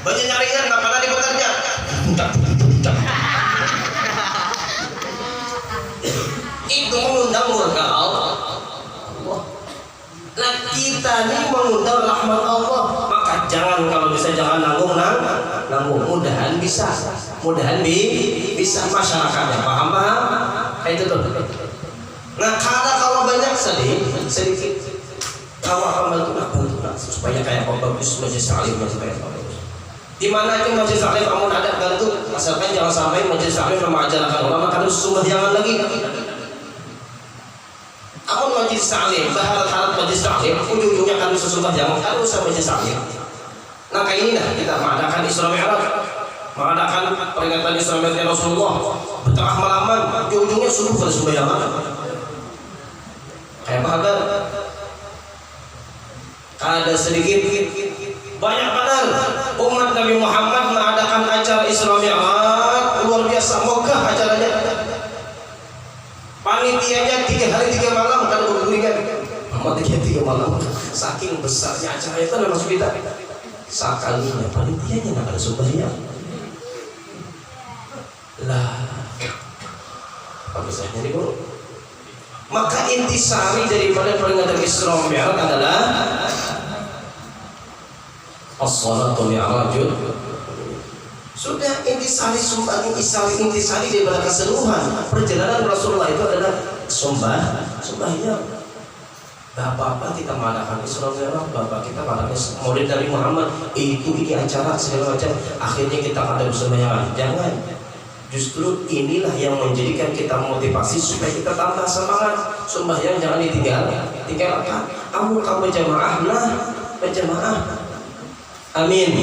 bajunya ringan nggak pernah diputarnya. Itu mengundang murka Allah. Nah kita ini mengundang rahmat Allah, maka jangan, kalau bisa jangan nanggung. Mudahan bisa, bisa masyarakatnya paham kayak itu tuh. Nah karena kalau banyak sedikit, kalau akan bantu supaya kayak bagus majelis taklim supaya bagus. Di mana aja majelis taklim kamu ada bantu, asalkan jangan sampai majelis taklim mengajarkan ulama harus sumbangan lagi. Aku majelis taklim, berharap majelis taklim ujung-ujungnya kan bisa sumbangan, kan usah majelis taklim. Nah kayak ini dah kita mengadakan Isra Mi'raj, mengadakan peringatan Isra Mi'raj Rasulullah, bertengah malaman, ujung-ujungnya subuh pada sumbangan. Kayak apa kabar? Ada sedikit, banyak benar umat Nabi Muhammad mengadakan acara Isra Mi'raj luar biasa, megah acaranya. Panitianya 3 hari 3 malam kan bergulingan. 3 malam. Saking besarnya acara itu memang kita. Sekalinya panitianya nggak ada sumbernya. Lah, apa besarnya nih bro? Maka intisari daripada peringatan Isra Mi'raj adalah as-salatu mi'rajun. Sudah intisari intisari daripada keseluruhan perjalanan Rasulullah itu adalah sembahyang. Bapak kita mengadakan Isra Mi'raj, bapak kita mengadakan Maulid Nabi Muhammad, ini acara segala macam, akhirnya kita ada bersembahyang. Jangan. Justru inilah yang menjadikan kita motivasi supaya kita tambah semangat. Sembahyang jangan tinggalkan. Kamu berjamaah, berjamaah. Amin.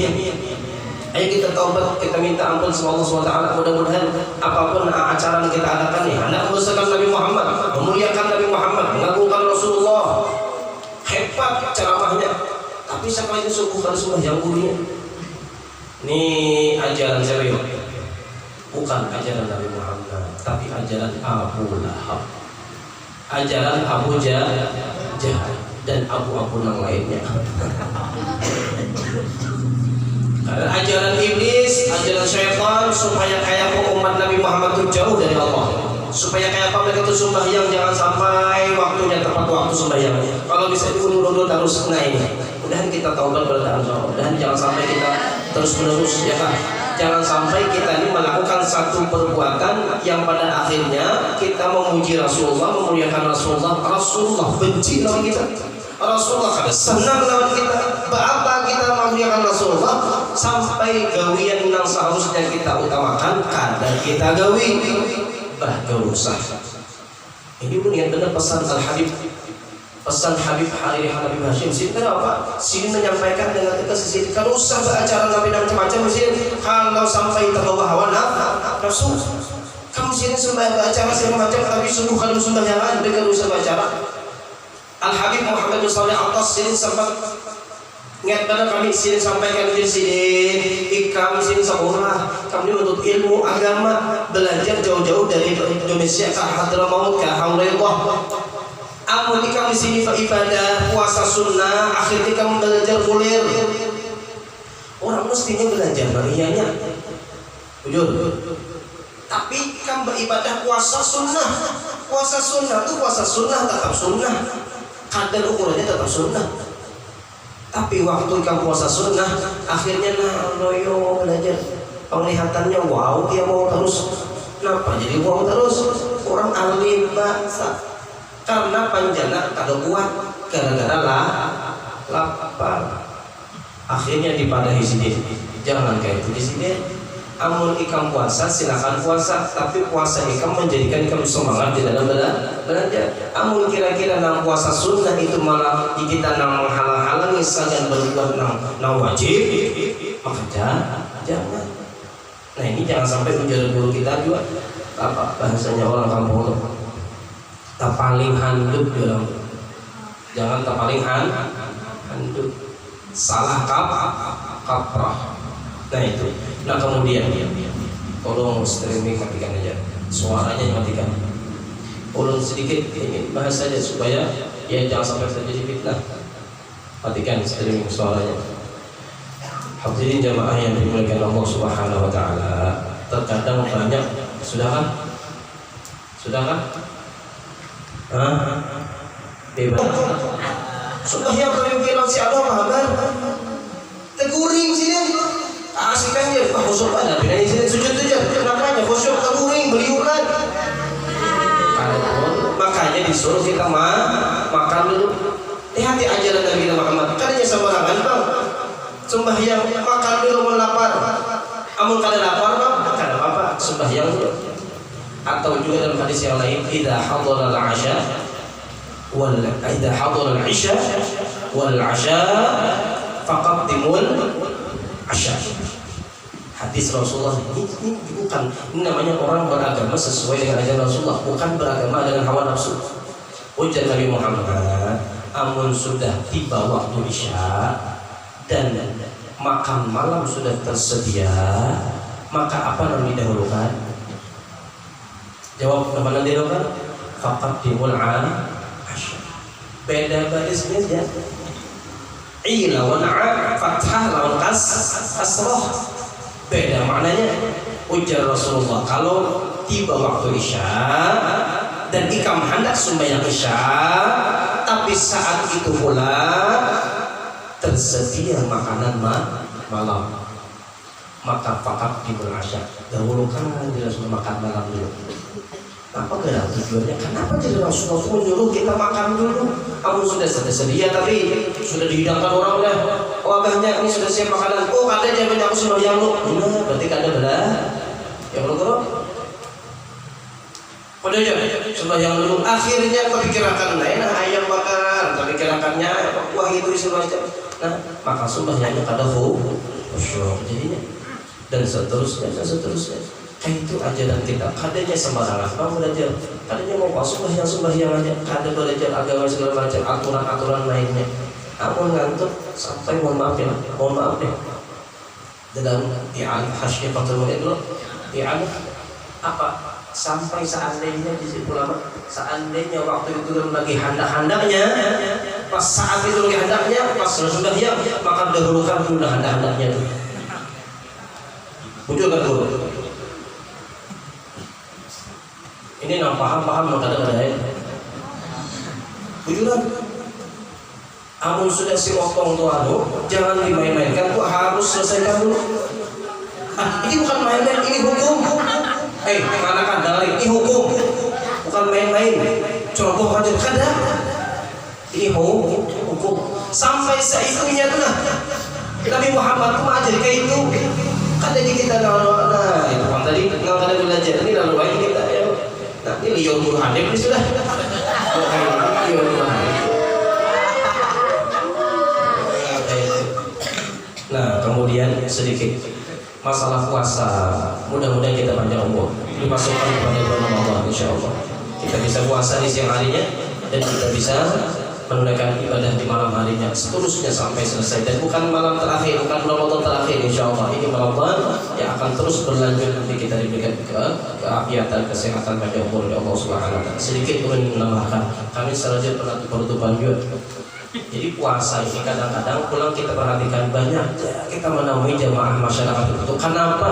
Ayo kita taubat, kita minta ampun sama Allah SWT. Mudah-mudahan apapun acara yang kita adakan nih, hendak membesarkan Nabi Muhammad, memuliakan Nabi Muhammad, mengagungkan Rasulullah. Hebat ceramahnya, tapi sekali itu subuh harus sembahyang gurunya. Ini ajaran serius. Bukan ajaran Nabi Muhammad, tapi ajaran Abu Lahab, ajaran Abu Jahal dan abu-abu yang lainnya. Ajaran iblis, ajaran syaitan supaya kayak umat Nabi Muhammad itu jauh dari Allah, supaya kayak mereka itu sembahyang jangan sampai waktunya tepat waktu sembahyang. Kalau bisa diundur-undur terus, nah ini. Mudahan kita taubat berdoa, mudahan jangan sampai kita terus menerus ya kan. Jangan sampai kita ini melakukan satu perbuatan yang pada akhirnya kita memuji Rasulullah, memuliakan Rasulullah benci lawan kita. Rasulullah kada senang lawan kita. Apa kita memuliakan Rasulullah sampai gawian yang seharusnya kita utamakan kada kita gawi. Gak usah. Ini pun yang benar pesan pesan Habib Hariri Habib Hashim. Sini apa? Sini menyampaikan dengan tegas sini. Kalau usah beracara Nabi dan macam-macam sini. Kalau sampai terbawa hawa nafsu, kamu sini sembah beracara segala macam, tapi subuh kalau sembah jangan dengan usah beracara. Al Habib Muhammad bin Shalih Al-Atas sini sempat ingat benar kami sini sampaikan di sini. Kami sini sekolah, kami menuntut ilmu agama, belajar jauh-jauh dari Indonesia ke Hadramaut ke Hauraidah. Amun kamu di sini ibadah puasa sunnah, akhirnya kamu belajar kuliah. Orang mestinya belajar barianya, jujur. Tapi kamu beribadah puasa sunnah itu puasa sunnah tetap sunnah, kadar ukurannya tetap sunnah. Tapi waktu kamu puasa sunnah, akhirnya loyo belajar, penglihatannya wow dia mau terus, kenapa jadi wow terus? Orang alim bahasa. Karena panjana kada kuat gara-gara lapar. Akhirnya dipadahi sini. Jangan kayak itu di sini. Amun ikam puasa silakan puasa, tapi puasa ikam menjadikan ikam semangat di dalam belajar. Amun kira-kira nang puasa sunnah itu malah kita nang menghalang-halangi sagan berbuat nang wajib, maka jangan. Nah ini jangan sampai menjadi guru kita juga. Apa bahasanya orang kampung itu? Tak paling handuk dalam, jangan tak paling handuk, salah kaprah. Nah itu. Nah kemudian tolong streaming matikan aja, suaranya matikan. Tolong sedikit ini bahas saja supaya ya jangan sampai terjadi fitnah. Matikan streaming suaranya. Hadirin jamaah yang dimuliakan Allah Subhanahu wa taala, terkadang banyak sudah kan? Bebas. Sudah yang kalian si Allah kabar? Teguring sini. Asihkan dia, khusyuk ada. Bila sini sujud saja. Kenapanya khusyuk teguring beliuran. Makanya disuruh kita makan dulu. Hati ajaran Nabi Muhammad. Kadanya sembarangan bang. Sembahyang makan dulu mau lapar. Amun kada lapar bang, kada apa-apa. Sembahyang dulu. Atau juga dalam hadis yang lain, idza hadara al-'asha wal 'asha faqaddimul 'asha. Hadis Rasulullah ini bukan, ini namanya orang beragama sesuai dengan ajaran Rasulullah, bukan beragama dengan hawa nafsu. Ujar Nabi Muhammad, amun sudah tiba waktu isya dan makan malam sudah tersedia, maka apa yang didahulukan? Jawab mana didahulukan? Faqaddimul 'asha. Beda barisnya ya. I lawan a, fathah lawan kasrah. Beda maknanya. Ujar Rasulullah, kalau tiba waktu isya dan ikam hendak sembahyang isya, tapi saat itu pula tersedia makanan malam, maka fakat diberasya dahulukan Rasul makan malam dulu. Apa gerak tujuannya? Kenapa jadi Rasulullah menyuruh kita makan dulu? Kamu sudah sedia tapi sudah dihidangkan orang lah. Oh agaknya ini sudah siap makanan. Oh kada jangan aku sembahyang lu. Nah, berarti kada belah. Ya belum. Pada aja sembahyang dulu. Akhirnya kepikirakan lain ayam bakar. Kepikirakannya wah itu semacam. Nah, maka sembahyangnya kada khusyuk jadinya. Dan seterusnya. Itu ajaran kita. Kadanya sembarangan. Kamu belajar. Kadanya mau sembahyang aja. Kada belajar agama segala macam aturan lainnya. Kamu ngantuk sampai mohon maaf deh. Dalam i'anah hasyah fatul mu'in dulu. I'anah apa? Sampai seandainya di situ lama. Seandainya waktu itu lagi handak-handaknya. Pas saat itu lagi handaknya, pas sembahyang, maka dahulukan dulu handak-handaknya itu. Betul kan guru? Ini nang paham kadang-kadang ya. Bujuran. Amun sudah si motong tuh jangan dimain-mainkan, tuh harus selesaikan dulu. Ini bukan main-main, ini hukum. Mana kan dengerin, ini hukum. Bukan main-main. Contoh aja kada. Ini hukum. Sampai seitunya tuh nah. Nabi Muhammad tuh ajar kayak itu. Kada di kita nah itu kan tadi nggak kada belajar ini lalu baik kita ya. Nah ini liur Hanif ini sudah. Liur Hanif. Nah kemudian sedikit masalah puasa, mudah-mudahan kita panjang umur dimasukkan kepada bulan Ramadan insyaallah. Kita bisa puasa di siang harinya dan kita bisa menunaikan ibadah di malam harinya seterusnya sampai selesai, dan bukan malam terakhir, bukan Ramadan terakhir insyaallah. Ini Ramadan yang akan terus berlanjut nanti kita diberikan keafiatan, kesehatan pada umur oleh Allah Subhanahu wa taala. Sedikit ingin menambahkan, kami selanjutnya penutupan juga. Jadi puasa ini kadang-kadang pulang kita perhatikan banyak kita menemui jamaah masyarakat itu. Kenapa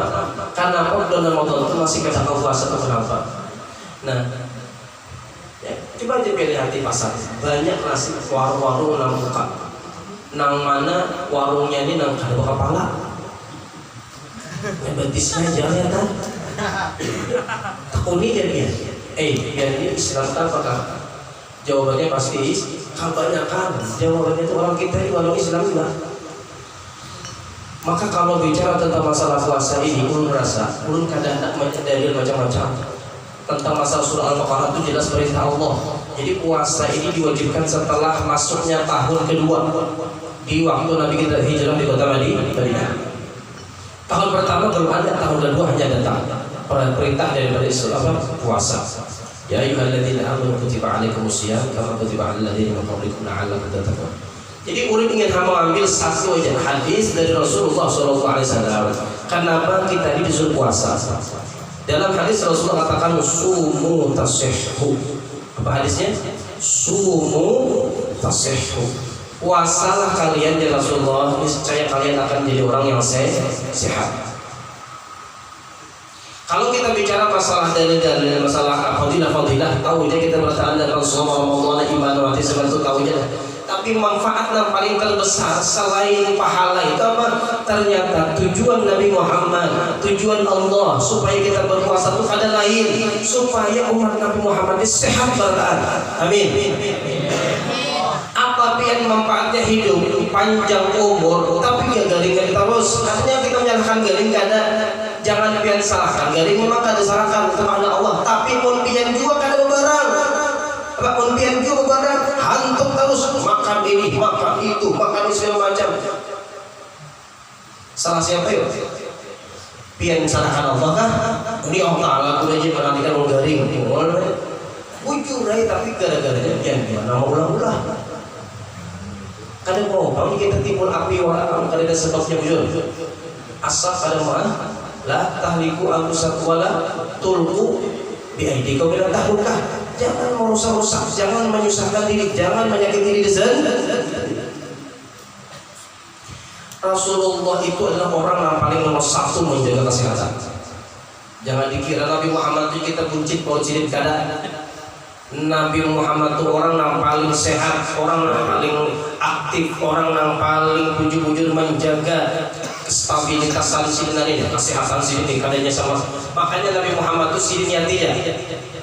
bulan Ramadan itu masih kita puasa itu kenapa? Nah, ya, coba aja pilih hati pasar. Banyak nasi warung-warung nang buka. Nang mana warungnya ini nang kada kepala. Ya betisnya jalan ya kan? Tekuni jadi biar ini Islam apakah? Jawabannya pasti kebanyakan. Jawabannya itu orang kita itu orang Islam juga. Maka kalau bicara tentang masalah puasa ini, ulun merasa ulun kadang-kadang dalil macam-macam. Tentang masalah surah Al-Baqarah itu jelas perintah Allah. Jadi puasa ini diwajibkan setelah masuknya tahun kedua di waktu Nabi kita hijrah di kota Madinah. Tahun pertama belum ada, tahun kedua hanya datang perintah daripada Islam puasa. Ya ayyuhalladzina amanu kutiba alaikumusiyam kama kutiba alal ladzina min qablikum la'allakum tattaqun. Jadi ulun ingin mengambil satu aja hadis dari Rasulullah SAW. Kenapa kita ini disuruh puasa? Dalam hadis Rasulullah katakan sumu tasihhu. Apa hadisnya? Sumu tasihhu. Puasalah kalian ya Rasulullah, niscaya kalian akan jadi orang yang sehat. Kalau kita bicara masalah dalil-dalil, masalah fadilah-fadilah, tahu aja kita bertahan dari Rasulullah Ramadan iman mati seperti itu tahu aja. Tapi manfaat yang paling terbesar selain pahala itu apa? Ternyata tujuan Nabi Muhammad, tujuan Allah supaya kita berpuasa itu ada lain, supaya umat Nabi Muhammad sehat bertahan. Amin. Apa yang manfaatnya hidup panjang umur, tapi ya garing terus. Artinya kita menyalahkan garing karena jangan pian salahkan garing, memang kada salahkan kepada Allah, tapi pun pian juga kada bebarang. Apa pun pian juga bebarang, hantuk terus makan ini, makan itu, makan ini segala macam. Salah siapa yuk? Pian salahkan Allah kah? Ini Allah Taala kudu aja perhatikan orang garing. Bujur tapi gara-garanya pian gimana mau ulang-ulang. Kada mau, kalau kita timbul api orang kada ada sebabnya bujur. Asal kada mah la tahliku anfusakum wala tulqu biaidikum ila tahlukah. Jangan merusak-rusak, jangan menyusahkan diri, jangan menyakiti diri sendiri. Rasulullah itu adalah orang yang paling nomor satu menjaga kesehatan. Jangan dikira Nabi Muhammad itu kita buncit bolcilin kada. Nabi Muhammad itu orang yang paling sehat, orang yang paling aktif, orang yang paling bujur-bujur menjaga stabilitas sini ini, kesehatan sini kadanya sama. Makanya Nabi Muhammad itu sini niatinya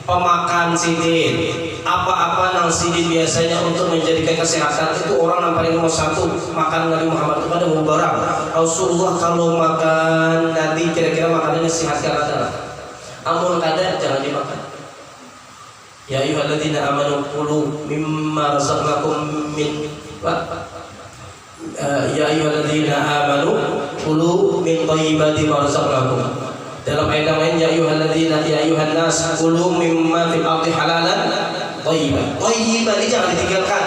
pemakan sidin, apa-apa yang sidin biasanya untuk menjadikan kesehatan itu orang yang paling nomor satu. Makan Nabi Muhammad itu pada mubarak. Rasulullah kalau makan nanti kira-kira makanannya sehat kan ada. Amun kada jangan dimakan. Ya ayyuhalladzina amanu kulu mimma razaqnakum min ya ayyuhalladzina amanu kulu min thayyibati ma razaqnakum. Dalam ayat lain ya ayyuhan nas kulu mimma fil ardi halalan thayyiban. Thayyiban ini jangan ditinggalkan.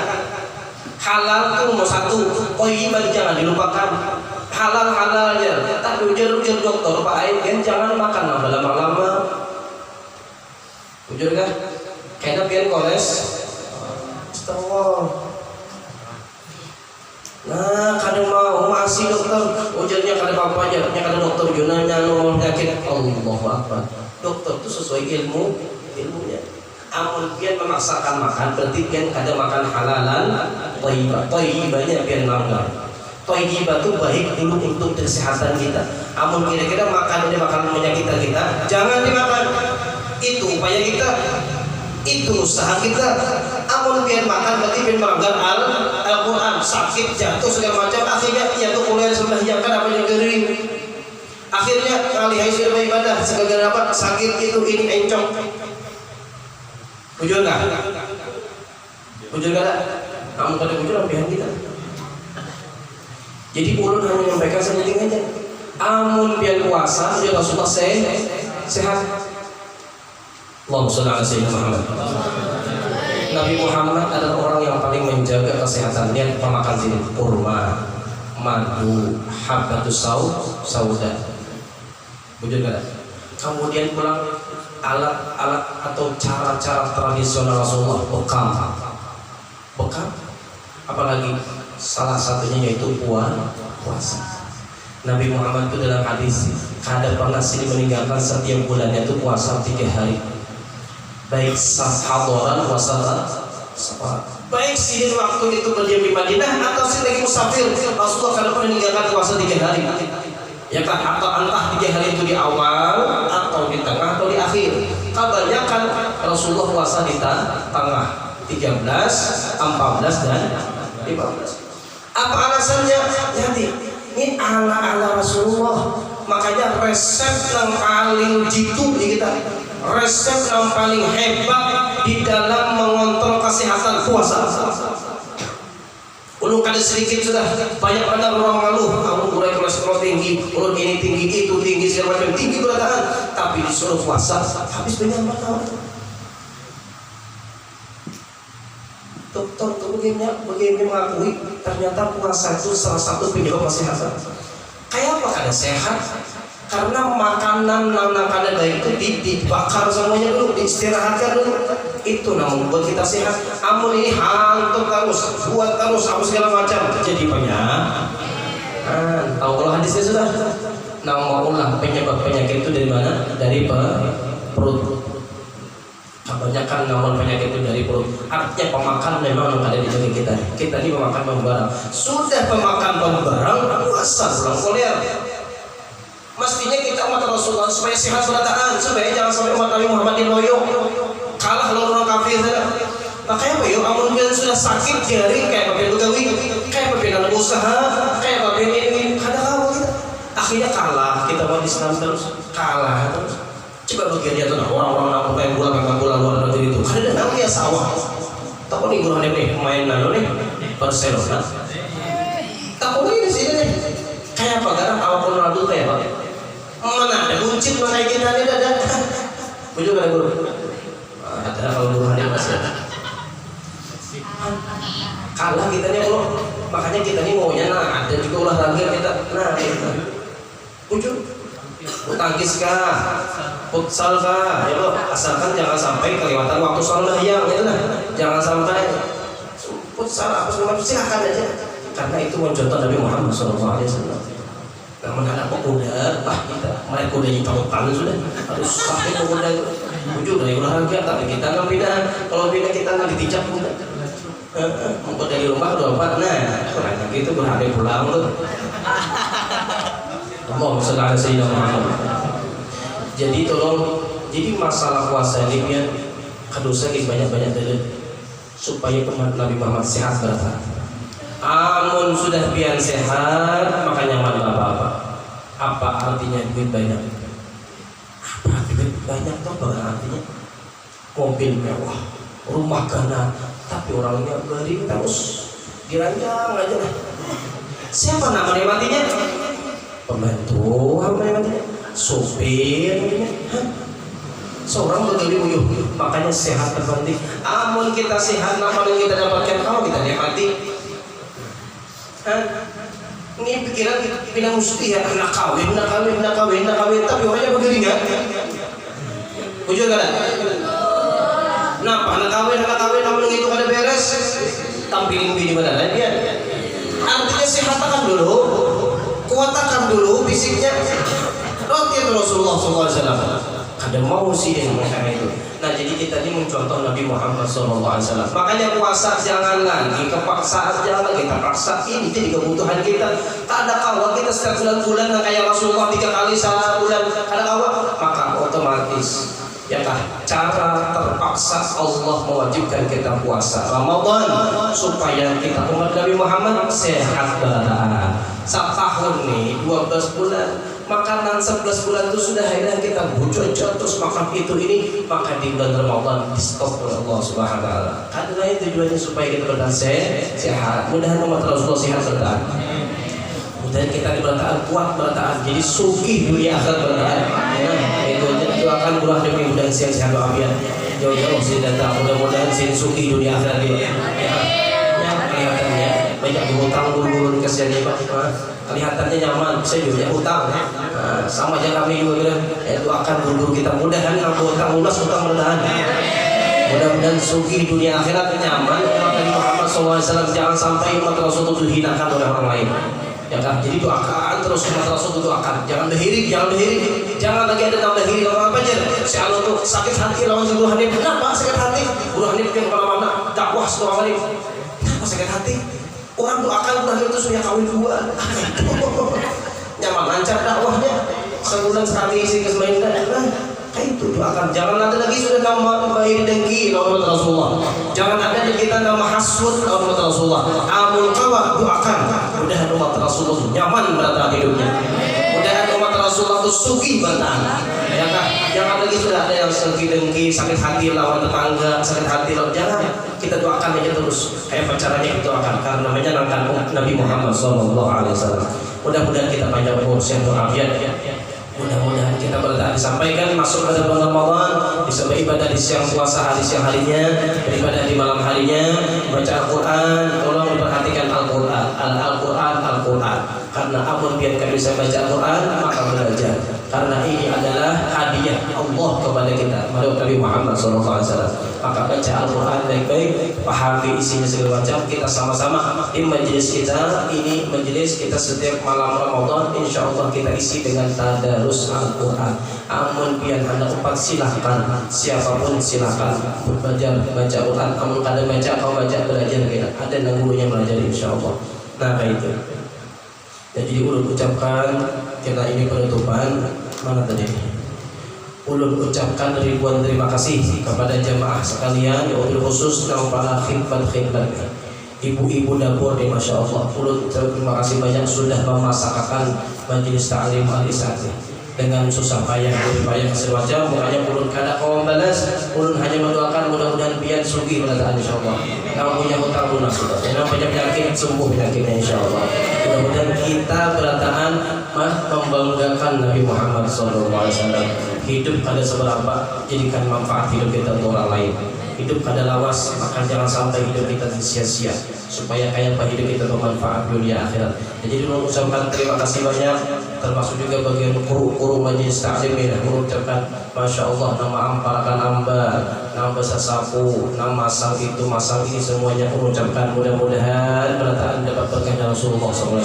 Halal itu nomor satu, thayyiban jangan dilupakan. Halal aja. Tapi ujar dokter Pak Ain kan jangan makan lama-lama. Ujar kan? Kayaknya pian koles. Astagfirullah. Nah, kada mau masih dokter. Ujarnya kada apa-apa aja, kada dokter junanya nomor penyakit. Allahu Akbar. Dokter itu sesuai ilmunya. Amun pian memaksakan makan, berarti pian kada makan halalan thayyibah. Thayyibahnya pian langgar. Thayyibah itu baik dulu untuk kesehatan kita. Amun kira-kira makan ini makan menyakiti kita, jangan dimakan. Itu upaya kita. Itu usaha kita. Amun pian makan berarti pian melanggar Al-Quran, sakit jatuh segala macam, akhirnya ia tuh mulai sembahyang kan apa yang gering. Akhirnya kali hai sudah beribadah segala apa sakit itu ini encok. Bujur nggak? Bujur nggak? Kamu pada bujur pian kita. Jadi ulun hanya menyampaikan sepenting aja. Amun pian puasa dia Rasulullah sehat. Allahumma sholli ala sayyidina Muhammad. Nabi Muhammad adalah orang yang paling menjaga kesehatan. Dia pemakan sini kurma, madu, habbatus sauda. Bujur kada? Kemudian pulang alat-alat atau cara-cara tradisional Rasulullah bekam. Apalagi salah satunya yaitu puasa. Nabi Muhammad itu dalam hadis kada pernah sini meninggalkan setiap bulannya itu puasa 3 hari. Baik hadaran wasara, baik sihir waktu itu berdiam di Madinah atau sih lagi musafir, Rasulullah kada pernah meninggalkan puasa 3 hari. Ya kan, atau entah 3 hari itu di awal atau di tengah atau di akhir. Kebanyakan Rasulullah puasa di tengah 13, 14 dan 15. Apa alasannya? Jadi ini ala Rasulullah. Makanya resep yang paling jitu di kita, resep yang paling hebat di dalam mengontrol kesehatan puasa. Ulun kada sedikit sudah banyak pada orang malu, kamu mulai kolesterol tinggi, ulun ini tinggi, itu tinggi, segala macam tinggi berat badan, tapi disuruh puasa habis banyak tahun. Dokter begini mengakui ternyata puasa itu salah satu penyebab kesehatan. Kayak apa kada sehat? Karena makanan baik itu dibakar semuanya dulu, diistirahatkan dulu. Itu namun buat kita sehat. Amun ini hantuk terus, buat terus apa segala macam, jadi banyak. Tahu kalau hadisnya sudah. Naulah penyebab penyakit itu dari mana? Dari perut. Kebanyakan namun penyakit itu dari perut. Artinya pemakan memang ada di tubuh kita. Kita ini pemakan pembarang. Sudah pemakan pembarang, puasa pulang koler. Mestinya kita umat Rasulullah supaya sehat berataan, supaya jangan sampai umat Nabi Muhammad loyo kalah lawan orang kafir. Makanya apa ya? Amun kalian sudah sakit jari kayak bagian begawi, kayak bagian anak usaha, kayak bagian ini, kada kalah kita. Akhirnya kalah kita umat Islam terus kalah terus. Coba bagian dia tuh orang-orang apa kayak bola luar negeri itu. Kada ada dia sawah. Tahu nih guru nih pemain nano nih Barcelona. Tahu nih di sini nih. Kayak apa? Karena awal Ronaldo kayak apa? Mana ada buncit mana kita ini ada. Bujuk ada guru. Ada kalau guru hadir masih ada. Kalah kita nih kalau makanya kita nih maunya ada juga olahraga kita. Kita. Bujuk. Tangkis kah? Futsal kah? Ya loh, asalkan jangan sampai kelewatan waktu sembahyang itu lah. Jangan sampai futsal apa semua silakan aja. Karena itu mencontoh Nabi Muhammad SAW. Namun anak pemuda, kita mereka kuda yang paling sudah harus sampai pemuda ujung dari olahraga, tapi kita nggak pindah. Kalau pindah kita nggak ditijak muda. Mau dari rumah ke rumah, kurang gitu berhari pulang tuh. Allah segala Sayyidina Muhammad. Jadi tolong, jadi masalah puasa ini biar kedosa banyak-banyak dulu supaya umat Nabi Muhammad sehat berapa. Amun sudah pian sehat maka nyaman apa-apa. Apa artinya duit banyak? Apa duit banyak tuh bagaimana artinya? Mobil mewah, rumah gana, tapi orangnya gari terus diranjang aja lah. Siapa nama menikmatinya? Pembantu, apa menikmatinya? Sopir, seorang berdiri uyuh. Makanya sehat terpenting. Amun kita sehat, apa yang kita dapatkan kalau kita nikmati? Ini pikiran kita bilang mesti ya nak kawin, tapi orangnya begini nggak? Ujung kan? Napa nak kawin, namun itu kada beres, tampilin bini mana dia? Artinya sehatkan dulu, kuatakan dulu fisiknya. Roti itu Rasulullah SAW. Kada mau sih yang macam itu. Nah jadi kita ini mencontoh Nabi Muhammad SAW. Makanya puasa jangan lagi kepaksaan, jangan lagi kita paksa. Ini jadi kebutuhan kita. Tak ada kawal kita setiap bulan-bulan kayak Rasulullah 3 kali sebulan. Ada kawal maka otomatis ya kah cara terpaksa Allah mewajibkan kita puasa Ramadan supaya kita umat Nabi Muhammad sehat berataan. Setahun nih 12 bulan makanan 11 bulan itu sudah akhirnya kita bocor terus makan itu ini, maka di bulan Ramadan di stop oleh Allah Subhanahu wa taala. Karena itu tujuannya supaya kita bertahan sehat. Mudah-mudahan umat Rasulullah sehat bertahan. Mudah-mudahan kita bertahan kuat bertahan. Jadi suki dunia akhirat bertahan. Itu doakan bulan demi mudah sehat walafiat. Jauh-jauh sih datang mudah-mudahan sih suki dunia akhirat dia. Ya kelihatannya banyak hutang guru-guru kasihan ya Pak. Kelihatannya nyaman, saya juga utang ya. Sama aja kami juga doakan guru kita mudahan utang lunas, utang mudahan. Mudah-mudahan sugi dunia akhirat nyaman. Umat Nabi Muhammad SAW jangan sampai umat Rasul itu dihinakan oleh orang lain. Ya kan? Jadi doakan terus umat Rasul itu doakan. Jangan berhirik. Jangan lagi ada tambah diri orang apa aja. Si Allah tuh sakit hati lawan si Guru Hanif. Kenapa sakit hati? Guru Hanif kan kemana-mana dakwah setelah Hanif. Kenapa sakit hati? Orang doakan Guru Hanif itu sudah kawin 2. Nyaman lancar dakwahnya. Sebulan sekali isi kesempatan. Kayak itu doakan. Jangan ada lagi sudah nama bayi dengki lawan Rasulullah. Jangan ada di kita nama hasud lawan Rasulullah. Amul kawa doakan. Mudah umat Rasulullah nyaman berada hidupnya. Mudah umat Rasulullah itu suki bertahan. Ya kan? Jangan lagi sudah ada yang dengki, sakit hati lawan tetangga, sakit hati lawan jangan. Kita doakan aja terus. Kayak caranya kita doakan karena menyenangkan Nabi Muhammad SAW. Mudah-mudahan kita panjang umur sehat walafiat. Mudah-mudahan kita bertahan disampaikan masuk pada bulan Ramadan, bisa beribadah di siang puasa hari siang harinya, beribadah di malam harinya, baca Al-Quran. Tolong diperhatikan Al-Quran. Karena amun biar kami bisa baca Al-Quran maka belajar. karena ini adalah hadiah Allah kepada kita, kepada Nabi Muhammad SAW. Maka baca Al-Quran baik-baik, pahami isinya segala macam. Kita sama-sama di majelis kita ini, majelis kita setiap malam Ramadan, insya Allah kita isi dengan tadarus Al-Quran. Amun pian hendak upat silahkan, siapapun silahkan belajar baca Quran. Amun kada baca kau baca belajar kita. Ada yang gurunya belajar insya Allah. Nah kayak itu. Jadi ulun ucapkan kita ini penutupan mana tadi? Ulun ucapkan ribuan terima kasih kepada jamaah sekalian, wabil khusus para khidmat-khidmat, ibu-ibu dapur di Masya Allah. Ulun terima kasih banyak sudah memasakkan majelis ta'lim al-isati dengan susah payah, berpayah semacam. Makanya ulun kada kaum balas, ulun hanya mendoakan mudah-mudahan pian sugih pada Insya Allah. Kamu punya hutang lunas, yang punya penyakit sembuh penyakitnya Insya Allah. Mudah-mudahan kita berataan membanggakan Nabi Muhammad SAW. Hidup kada seberapa, jadikan manfaat hidup kita untuk orang lain. Hidup kada lawas, maka jangan sampai hidup kita sia-sia, supaya kayak apa hidup kita bermanfaat dunia akhirat. Jadi dulu ucapkan terima kasih banyak, termasuk juga bagian guru-guru majelis ta'lim ini. Mengucapkan Masya Allah, nama amparakan ambar, nama sasapu, nama masang itu masang ini, semuanya mengucapkan mudah-mudahan berataan dapat berkah Rasulullah SAW.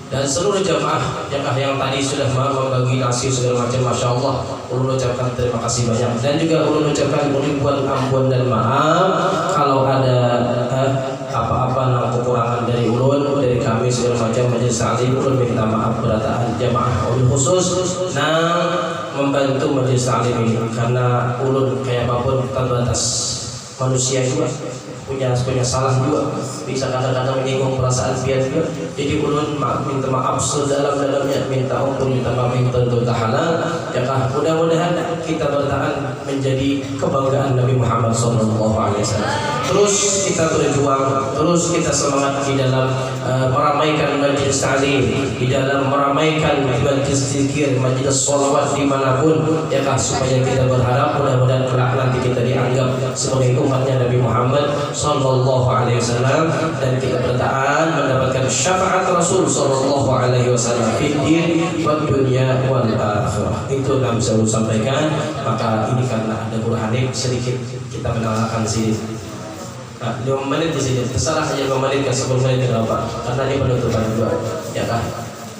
Dan seluruh jamaah yang tadi sudah membagi nasi segala macam, Masya Allah, ulun ucapkan terima kasih banyak. Dan juga ulun ucapkan ribuan ampun dan maaf kalau ada apa-apa kekurangan dari ulun, dari kami segala macam majelis ta'lim. Ulun minta maaf berataan jamaah ulun khusus membantu majelis ta'lim ini, karena ulun kayak apapun terbatas, manusia juga punya salah juga, bisa kadang-kadang menyinggung perasaan pian juga. Jadi ulun minta maaf sedalam-dalamnya, minta ampun, minta maaf yang tentu tahala. Ya kah, mudah-mudahan kita bertahan menjadi kebanggaan Nabi Muhammad SAW. Terus kita berjuang, terus kita semangat di dalam meramaikan majelis ta'lim, di dalam meramaikan majelis zikir, majelis sholawat dimanapun. Ya kah, supaya kita berharap mudah-mudahan kelak nanti kita dianggap sebagai umatnya Nabi Muhammad Sallallahu Alaihi Wasallam, dan kita bertahan mendapatkan syafaat Rasul Sallallahu Alaihi Wasallam di dunia wal akhirah. Itu yang bisa saya sampaikan. Maka ini karena ada burhanik sedikit kita menalakan sini. 5 menit di sini, terserah aja 5 menit ke 10 menit kenapa? Karena ini penutupan juga, ya kah?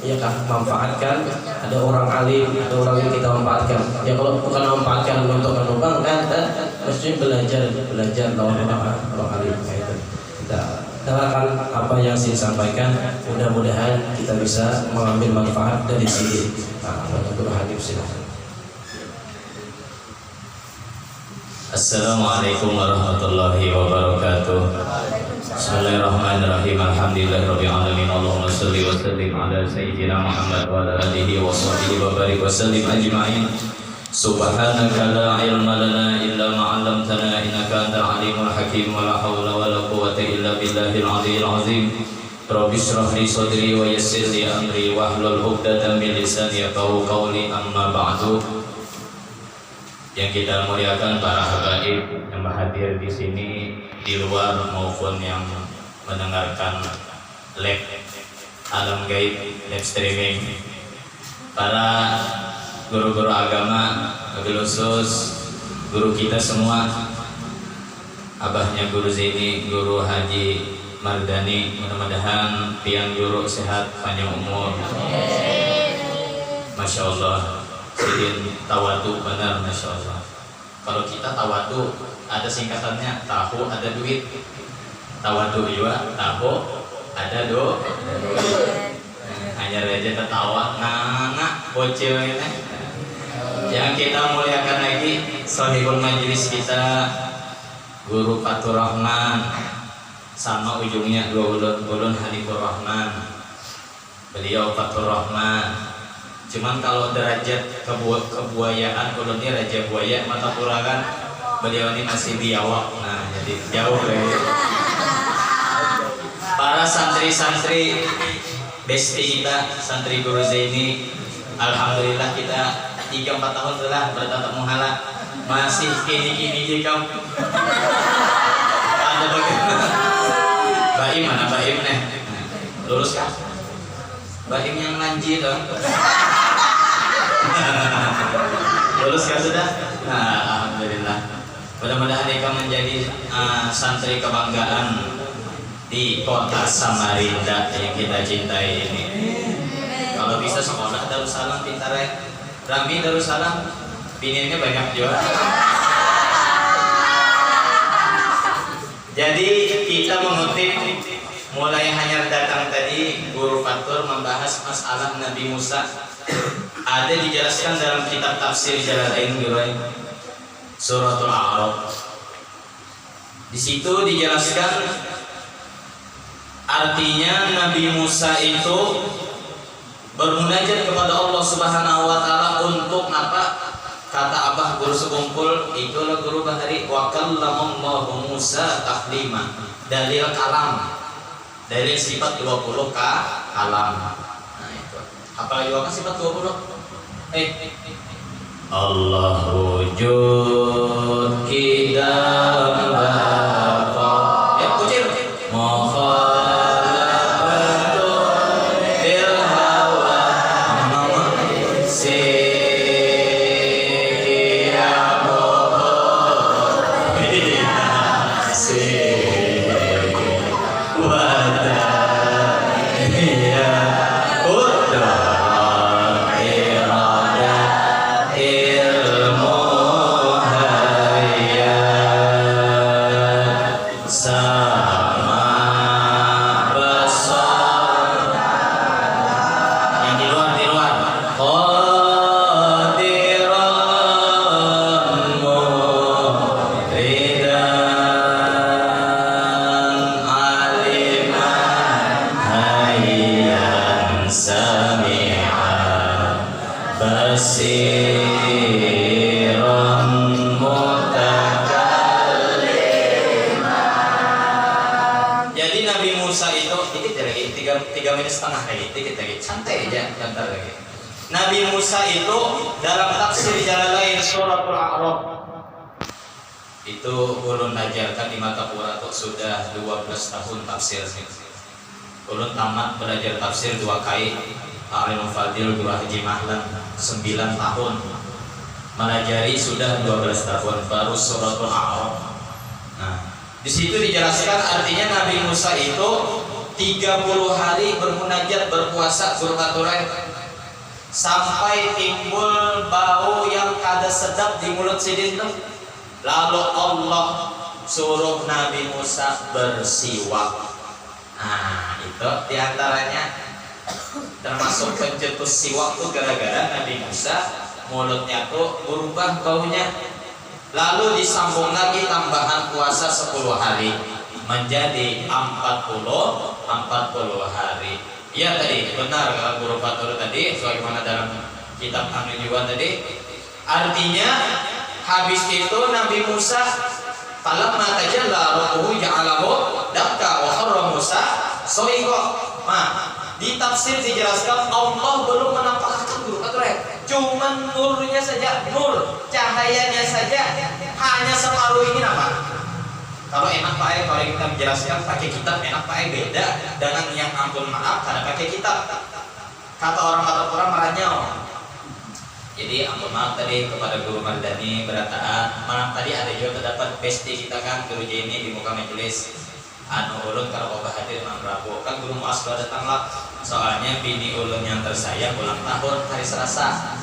Ya kah, manfaatkan. Ada orang alim, ada orang yang kita manfaatkan. Ya kalau bukan manfaatkan untuk menumpang kan, mesti belajar lawan orang alim. Kita dengarkan apa yang saya sampaikan. Mudah-mudahan kita bisa mengambil manfaat dari sini. Untuk hadir silakan. Assalamualaikum warahmatullahi wabarakatuh. Bismillahirrahmanirrahim. Alhamdulillahirabbil alamin. Allahumma shalli wa sallim ala sayyidina Muhammad wa ala alihi wa sahbihi wa barik wa sallim ajma'in. Subhanaka la ilma lana illa ma 'allamtana innaka antal alimul hakim. Wa la haula wa la quwwata illa billahil aliyyil azim. Rabbi shrah li sadri wa yassir li amri wahlul 'uqdatam min lisani yafqahu qawli. Amma ba'du. Yang kita muliakan para habaib yang hadir di sini, di luar maupun yang mendengarkan live alam gaib, live streaming, para guru-guru agama, wabil khusus guru kita semua, abahnya Guru Zaini, Guru Haji Mardani, mudah-mudahan pian guru sehat, panjang umur. Masya Allah. Sidin tawadu benar, Masya Allah. Kalau kita tawadu ada singkatannya, tahu ada duit. Tawadu juga tahu ada duit. Hanya aja tertawa nganga bocil ini. Yang kita muliakan lagi sahibul majelis kita, Guru Fatur Rahman, sama ujungnya dua ulun Hanifur Rahman. Beliau Fatur Rahman. Cuman kalau derajat kebuayaan, ulun ini raja buaya mata kurangan, beliau ini masih biawak. Nah, jadi jauh lagi. Para santri-santri besti kita, santri Guru Zaini, alhamdulillah kita 3-4 tahun telah bertatap muhala, masih kini-kini jikam. Ada bagaimana? Baim mana Baim nih? Lurus kah? Baim yang lanjut dong. Lulus kan sudah? Nah, alhamdulillah. Mudah-mudahan Eka menjadi santri kebanggaan di kota Samarinda yang kita cintai ini. Kalau bisa sekolah Darussalam pintar ya. Rami Darussalam, bininya banyak juga. Jadi kita mengutip mulai hanya datang tadi Guru Fatur membahas masalah Nabi Musa. Ada dijelaskan dalam kitab tafsir Jalalain Suratul A'raf. Di situ dijelaskan artinya Nabi Musa itu bermunajat kepada Allah Subhanahu wa taala untuk apa? Kata Abah guru sekumpul, itulah guru bahari wa kallamallahu Musa taklima. Dalil kalam. Dalil sifat 20 kalam. Nah itu. Apalagi apa sifat 20? Allah wujud kidam baqa. Ya kucil. Jadi Nabi Musa itu dikit lagi, 3 menit setengah lagi, dikit lagi, santai aja, bentar lagi. Nabi Musa itu dalam tafsir Jalalain Suratul A'raf itu ulun ajarkan di mata Quratuk sudah 12 tahun tafsir. Ulun tamat belajar tafsir 2 kali, Alim Fadil Guru Haji Mahlan 9 tahun. Melajari sudah 12 tahun baru Suratul A'raf. Nah, di situ dijelaskan artinya Nabi Musa itu 30 hari bermunajat berpuasa berkaturan sampai timbul bau yang kada sedap di mulut sidin tuh. Lalu Allah suruh Nabi Musa bersiwak. Nah, itu diantaranya termasuk pencetus siwak tuh gara-gara Nabi Musa mulutnya tuh berubah baunya. Lalu disambung lagi tambahan puasa 10 hari menjadi 40 hari. Iya tadi benar kalau Guru Fatur tadi sebagaimana dalam kitab Anu juga tadi. Artinya habis itu Nabi Musa falamma tajalla rabbuhu ja'alahu dakka wa kharra Musa soiqa. Nah, di tafsir dijelaskan Allah belum menampakkan Guru Fatur, cuman nurnya saja, nur cahayanya saja hanya separuh ini apa? Kalau enak Pak kalau kita menjelaskan pakai kitab enak Pak beda dengan yang ampun maaf karena pakai kitab. Kata orang Matapura meranyau. Jadi ampun maaf tadi kepada Guru Mardani berataan. Malam tadi ada juga terdapat pesti kita kan Guru Jeni di muka majelis. Anu ulun kalau Bapak hadir Imam Prabu kan Guru Muas sudah datanglah. Soalnya bini ulun yang tersayang ulang tahun hari Selasa.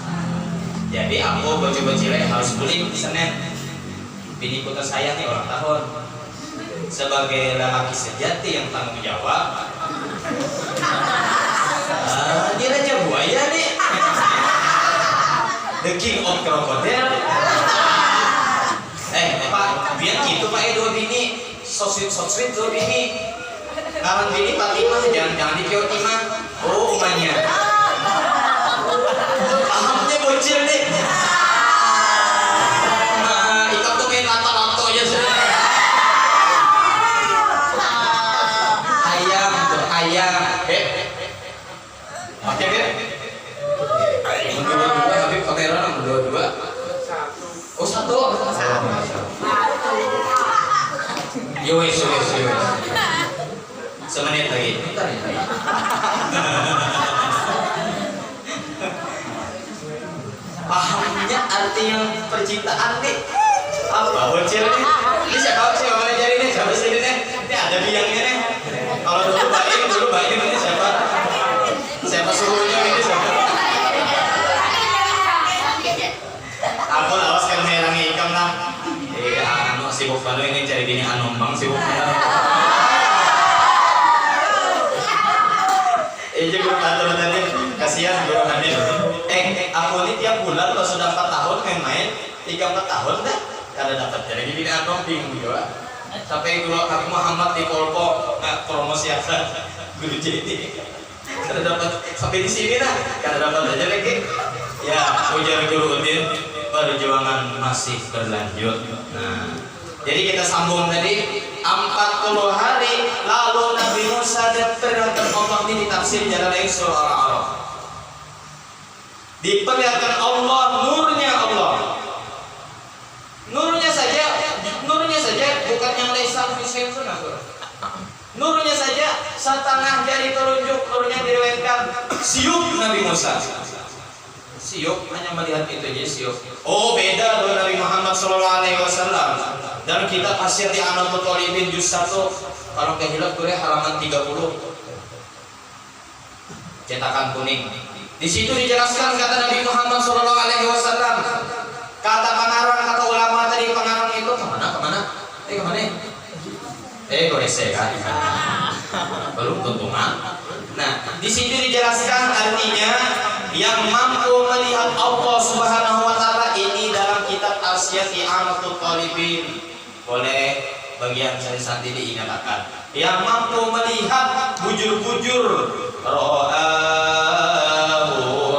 Jadi aku bocil-bocilnya harus beli di Senin. Biniku tersayang nih ulang tahun. Sebagai lelaki sejati yang tanggung jawab, dia Raja Buaya nih, the king of crocodile. Pak, biar gitu Pak 2 bini, so sweet 2 bini. Kalau bini Fatimah jangan dikio Timah. Oh umanya. Pahamnya bocil nih. Ikut tuh main lato-lato aja sudah. Ayam, oke Beb. Berdua-dua, Habib kamera berdua-dua. Oh 1. Yowes. Semenit lagi. Bentar ya. arti yang percintaan nih? Apa bocil nih? Ini siapa sih yang mana jadi nih? Siapa sih ini? Ini ada biangnya nih. Kalau dulu baik ini siapa? Siapa suruhnya ini siapa? Aku lawas kan melangi ikam lah. Anu sibuk banget ini cari bini anombang sibuk banget. Guru kantor tadi kasihan guru Hanif. Aku ini tiap bulan kalau sudah 4 tahun main 3-4 tahun dah kada dapat jadi bini anom bingung juga. Sampai guru kami Muhammad di Polpo promosi apa guru jadi kada dapat sampai di sini dah kada dapat aja lagi. Ya ujar guru Udin perjuangan masih berlanjut. Nah, jadi kita sambung tadi 40 hari lalu Nabi Musa diperlihatkan Allah ini di tafsir jalan surah Al-A'raf. Diperlihatkan Allah nurnya Allah. Nurnya saja bukan yang lesan fisik sunah. Nurnya saja setengah jari telunjuk nurnya diriwayatkan siup Nabi Musa. Siup hanya melihat itu aja siup. Oh beda dengan Nabi Muhammad SAW. Dan kita pasir di Anatul Talibin juz 1 kalau kehilangan kuliah halaman 30 cetakan kuning. Di situ dijelaskan kata Nabi Muhammad SAW. Kata pengarang kata ulama tadi pengarang itu kemana? Korese kan? Belum tuntungan. Nah, di situ dijelaskan artinya yang mampu melihat Allah Subhanahu wa taala ini dalam kitab Asyati Anatul Talibin. Boleh bagian sari santi diingatkan. Yang mampu melihat bujur-bujur ra'ahu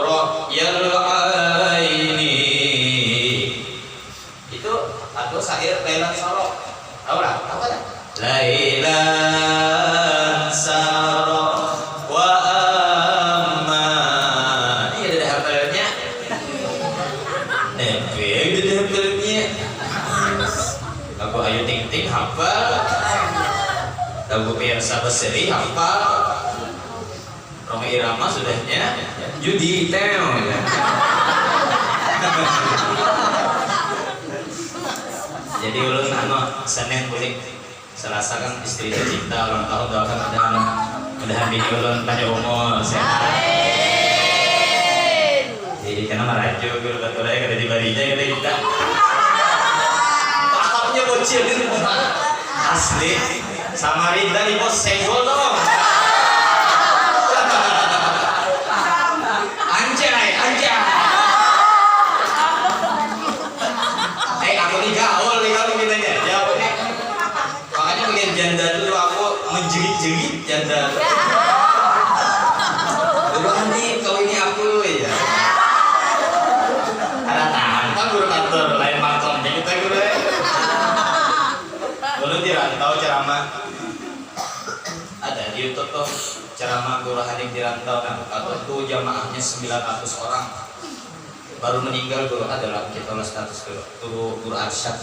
ra'yal aini. Itu atau syair Lailan Saro. Tahu lah, apa dah? Lailan Saro wa amma. Ini ada hafalnya. Ada hafalnya. Lagu Ayu Ting Ting hafal. Lagu Biasa Berseri hafal. Roma Irama sudahnya. Judi Teo. Jadi ulun Senin kulik Selasa kan istri tercinta ulang tahun doakan mudahan bini ulun panjang umur sehat. Jadi karena merajuk guru katulanya kada di barinya kita. Pahamnya bocil asli Samarinda di pos senggol dong. Anjay. Aku nih gaul kitanya. Jawab nih. Makanya pengen janda dulu aku menjerit-jerit janda. Dulu Andi kau ini aku ya. Ada tahan kan guru kantor lain makom kita guru. Dulu di rantau ceramah. Ada di YouTube tuh ceramah guru hadir di rantau atau tuh jamaahnya 900 orang. Baru meninggal guru adalah kita status guru Arsyad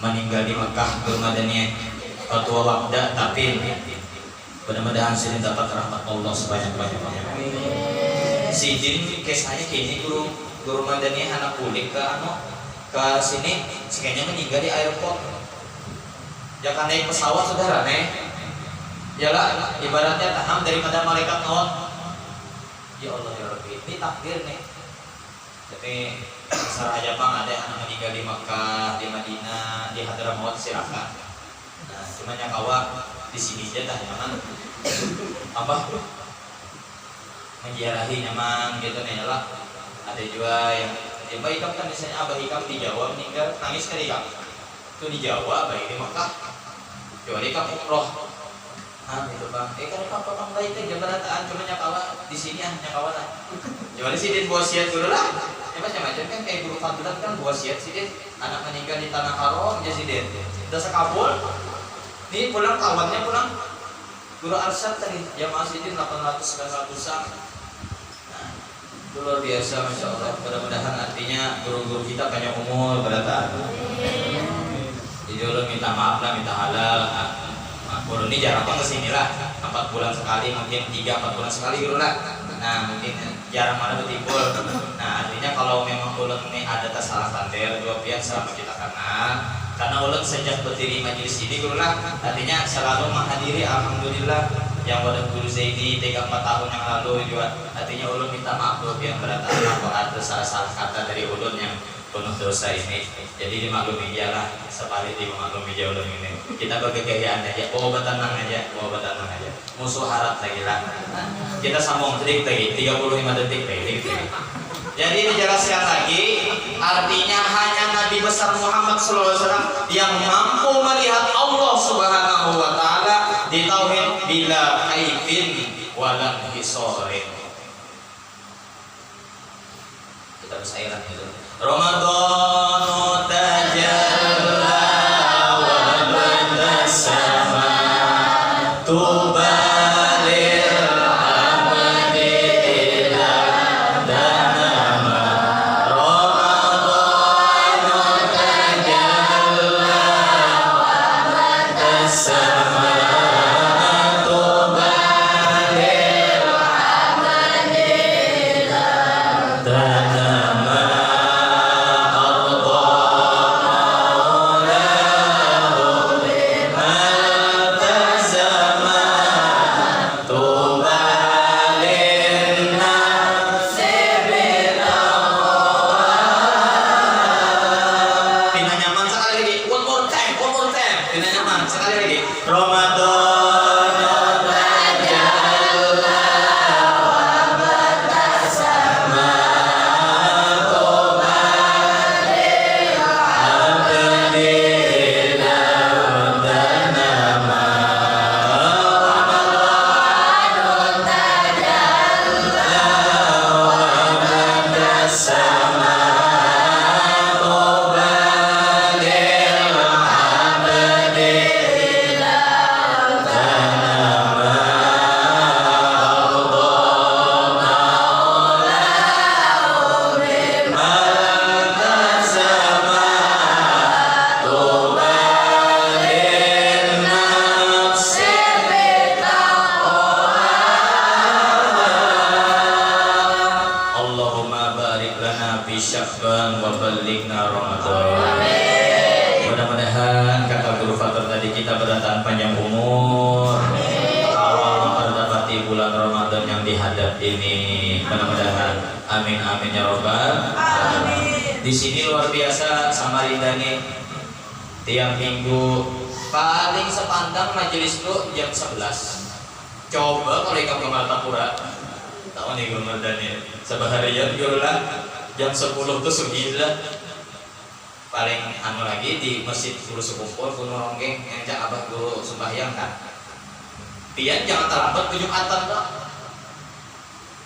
meninggal di Mekah guru Madaniyah Fatwa Wabda tapi mudah-mudahan sini dapat rahmat Allah sebanyak-banyaknya. Sidin kisahnya kini guru Madaniyah anak kulik ke sini kayaknya meninggal di airport. Jangan naik pesawat saudara Yalah ibaratnya taham daripada malaikat maut. Ya Allah ya Rabbi ini takdir nih. Tapi Sarah Jepang ada anak meninggal di Makkah, di Madinah, di Hadramaut Sirakan. Nah, cuma yang kawa di sini aja dah nyaman. Apa? Menziarahi nyaman gitu nih lah. Ada juga yang Abah Hikam kan misalnya Abah Hikam di Jawa meninggal nangis kan Hikam. Itu di Jawa, baik di Makkah. Jawa Hikam umroh. Ah gitu bang. Kan Pak baik teh jabarataan cuma nyakawa di sini nyakawa lah. Jawa di sini wasiat dulu lah. Macam-macam kan kayak guru Fadlan kan wasiat sidin anak meninggal di tanah haram ya sidin. Udah sekabul. Nih pulang kawannya pulang. Guru Arsyad tadi jamaah sidin 800-900an. Nah, itu luar biasa masya Allah. Mudah-mudahan artinya guru-guru kita banyak umur pada taat. Jadi Allah minta maaf lah, minta halal. Guru ini jarang banget kesini lah 4 bulan sekali, mungkin 3-4 bulan sekali guru lah. Nah mungkin jarang mana bertimbul. Nah artinya kalau kalau memang ulun ini ada kesalahan dari dua pihak selama kita kenal, karena ulun sejak berdiri majelis ini gurulah artinya selalu menghadiri alhamdulillah yang wadah guru Zaidi 3-4 tahun yang lalu juga, artinya ulun minta maaf dua pihak beratan kalau ada salah kata dari ulun yang penuh dosa ini, jadi dimaklumi aja lah, sebalik dimaklumi aja ulun ini, kita bergegayaan aja, bawa tenang aja, musuh harap lagi lah, kita sambung sedikit lagi 35 detik lagi. Jadi dijelaskan lagi, artinya hanya Nabi besar Muhammad SAW yang mampu melihat Allah Subhanahu wa Ta'ala di tauhid bila kaifin walam hisorin. Kita bersairan itu. Ramadan tajalla wa badasama tubalil abdi ila danama. Ramadan tajalla wa badasama tubalil abdi ila danama. Sya'ban wa balighna Ramadan. Mudah-mudahan kata guru Fatur tadi kita berdatangan panjang umur, kawal mendapati bulan Ramadan yang dihadap ini. Mudah-mudahan amin amin ya robbal alamin. Di sini luar biasa Samarinda nih, tiap minggu paling sepandang majelis itu jam 11. Coba kalau ikut ke Martapura, tahu nih guru Mardani sebaharian guru lah jam 10 tuh sugilah paling anu lagi di masjid guru sekumpul kuno ronggeng yang jak abah guru sembahyang kan pian jangan terlambat ke Jumatan tuh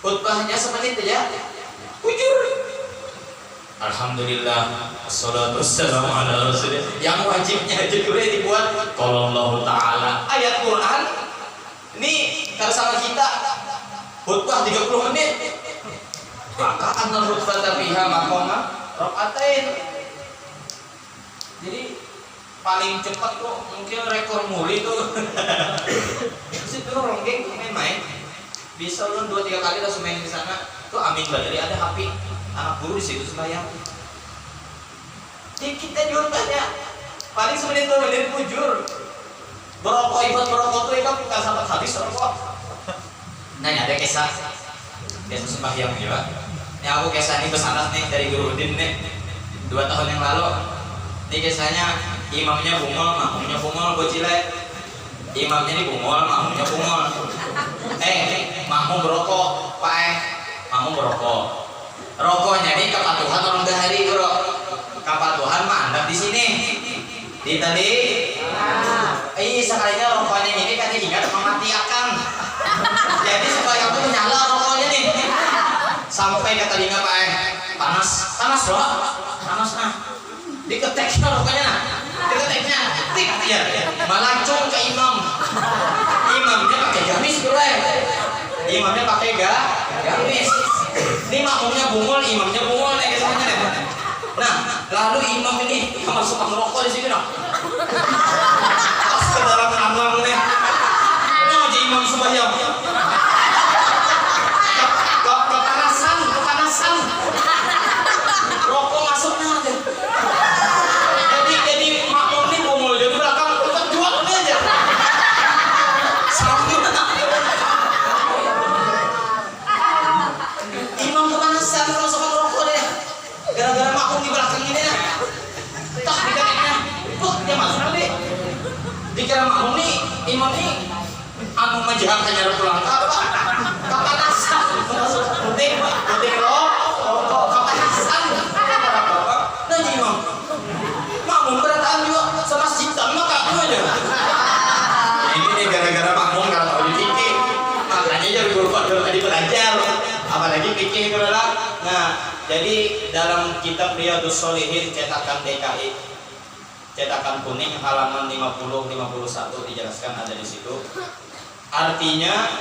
khutbahnya semenit aja ujur. Alhamdulillah wassalatu wassalamu ala rasulillah, yang wajibnya aja dulu dibuat kalau Allah Ta'ala ayat Quran ini kalau sama kita khutbah 30 menit maka anal khutbah fiha maqama rakaatain. Jadi paling cepat tuh mungkin rekor muri tuh situ ronggeng main bisa ulun 2-3 kali langsung main di sana tuh amin badari ada api anak guru di situ sembahyang. Jadi kita juga banyak paling semenit 2 menit bujur berokok ibad berokok tuh ikan bukan sampai habis rokok. Nah ada kisah biasa sembahyang juga. Ini aku kisah ini pesanas nih dari Guru Udin nih 2 tahun yang lalu. Ini kisahnya imamnya bungol, makmumnya bungol, bocilek. Imamnya ini bungol, makmumnya bungol. Makmum berokok, makmum berokok. Rokoknya ini kepatuhan orang dahari bro. Kepatuhan mandap di sini. Di tadi. Sekalinya rokoknya ini kan ingat mematiakan. Jadi supaya aku menyala rokoknya nih. Sampai ke telinga panas bro, panas nah. Diketeknya rokoknya nah, diketeknya, tik ya, melacung ke imam. Imamnya pakai gamis bro, imamnya pakai gamis. Ini makmumnya bungul, imamnya bungul nih kesannya. Nah, lalu imam ini masuk merokok di sini nah. Pas ke dalam kandang nih, mau jadi imam sembahyang. pikiran makmum nih, imam nih anu menjahat hanya pulang kapanasan penting loh kapanasan nah imam makmum berataan juga sama masjid sama kamu aja ini nih gara-gara makmum kalau tahu dipikir makanya jadi guru tadi belajar apalagi pikir itu adalah nah jadi dalam kitab Riyadhus Shalihin cetakan DKI cetakan kuning halaman 50-51 dijelaskan ada di situ. Artinya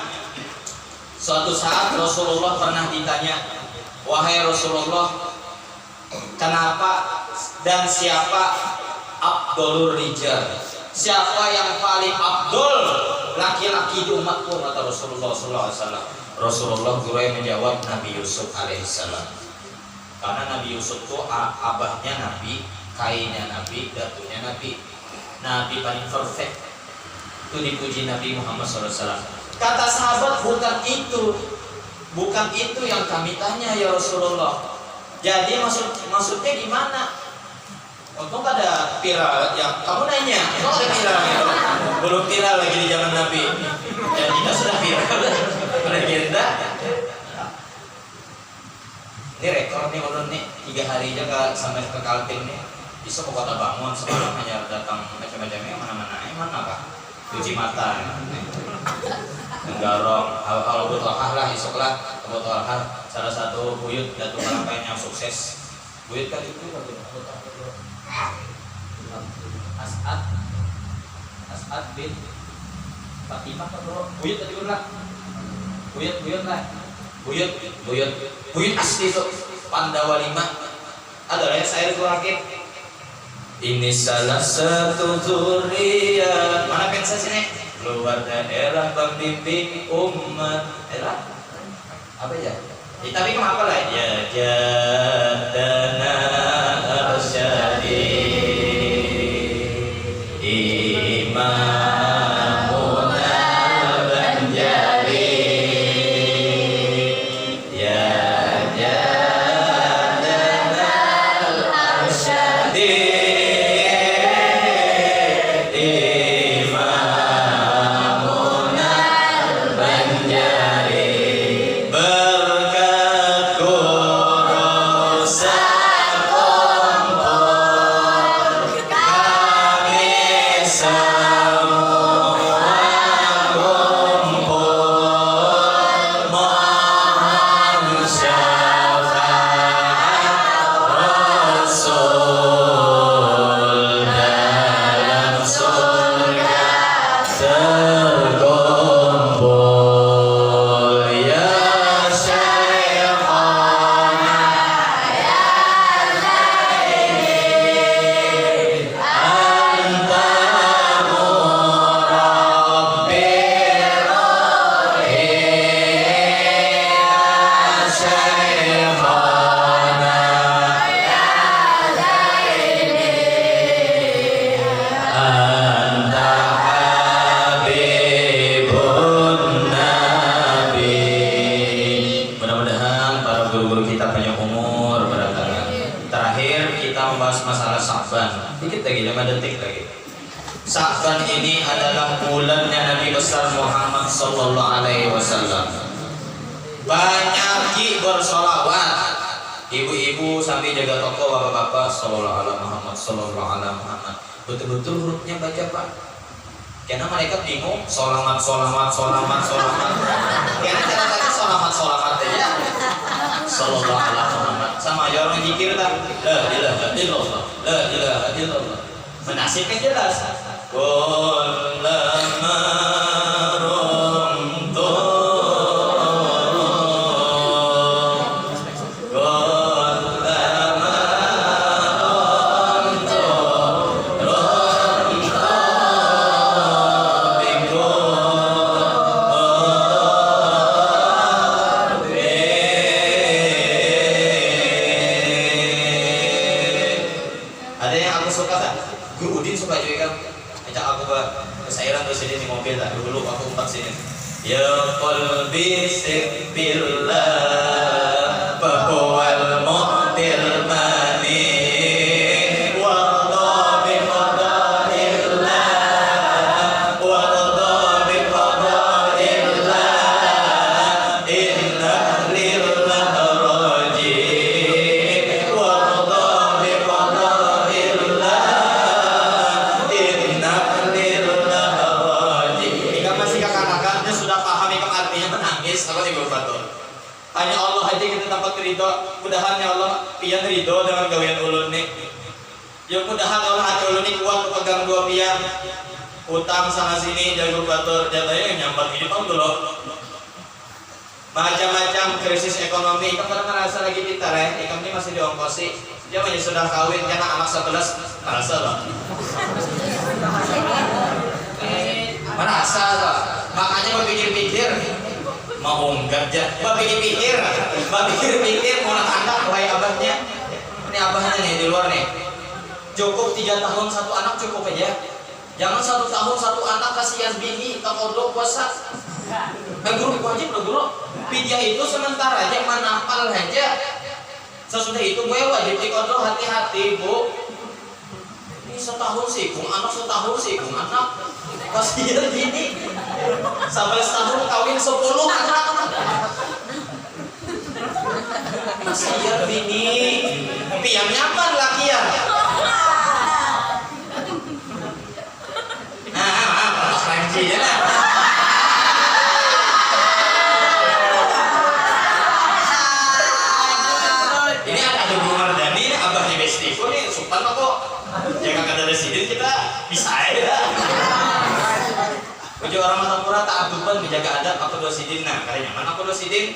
suatu saat Rasulullah pernah ditanya, wahai Rasulullah, kenapa dan siapa Abdulur Rijal? Siapa yang paling abdul laki-laki di umatku? Kata Rasulullah SAW. Rasulullah Gurai menjawab Nabi Yusuf alaihissalam. Karena Nabi Yusuf itu abahnya Nabi, kainnya Nabi, datunya Nabi. Nabi paling perfect. Itu dipuji Nabi Muhammad SAW. Kata sahabat bukan itu yang kami tanya ya Rasulullah. Jadi maksudnya gimana? Untung ada viral yang kamu nanya, kok ada viral gitu? Belum viral lagi di zaman Nabi. Dan kita sudah viral, legenda. Ini rekor nih ulun nih 3 hari aja sampai ke Kaltim nih. Bisa ke Kota Bangun semalam hanya datang macam-macamnya mana Pak? Cuci mata, menggarong, hal-hal bertolak lah, isoklah, bertolak salah satu buyut Datuk Malampait yang sukses. Buyut kan itu As'ad bin Fatimah kan bro, buyut tadi lah, buyut asli tuh Pandawa 5 adalah yang saya rakit. Ini salah satu zuriat mana pensa sini luar daerah pembimbing umat era apa ya? Tapi kenapa lah ya jadana arsyadi imamuna banjari ya jadana arsyadi Sa'ban ini adalah bulannya Nabi besar Muhammad sallallahu alaihi wasallam. Banyak bersolawat. Ibu-ibu sambil jaga toko, bapak-bapak sallallahu alaihi Muhammad sallallahu alaihi Muhammad. Betul-betul hurufnya baca Pak. Karena mereka bingung solamat. Karena cara baca solamat aja. Sallallahu alaihi Muhammad. Sama aja orang zikir tak? La ilaha illallah. La ilaha illallah. Menasibkan jelas. Kullama rumtu ada yang aku suka tak? Guru Udin suka juga kan? Ajak aku ke sairan terus ini di mobil tak? Dulu aku umpat sini. Ya qalbi sikbillah bahwal mu'til mani wa dhabi qadarillah mudahan ya Allah pian ridho dengan gawean ulun nih. Ya mudahan Allah hati ulun nih kuat pegang dua pian. Utang sana sini jago batur jatahnya nyambat hidup dulu. Macam-macam krisis ekonomi, kamu pernah merasa lagi pintar ya? Ikam ini masih diongkosi. Dia masih sudah kawin, karena anak 11 merasa loh. Merasa loh. Makanya berpikir-pikir mau kerja, berpikir-pikir mau anak, wahai abahnya. Ini abahnya nih di luar nih. Cukup 3 tahun 1 anak cukup aja. Jangan 1 tahun 1 anak kasihan bini, tak kodok puasa. Guru wajib loh guru. Pidia itu sementara aja manapal aja. Sesudah itu gue wajib dikodok hati-hati bu. Ini setahun sih, anak setahun sih, anak. Kasihan bini. Sampai setahun kawin 10 anak. Kasihan bini. Pian nyaman laki ya. Nah, Franci ya lah. Ini ada Guru Mardani, ini abahnya Bestiko nih, supan kok. Jangan kata residen kita bisa ya. Uji orang Matapura tak aduban menjaga adab aku dosidin. Nah, karena nyaman aku dosidin.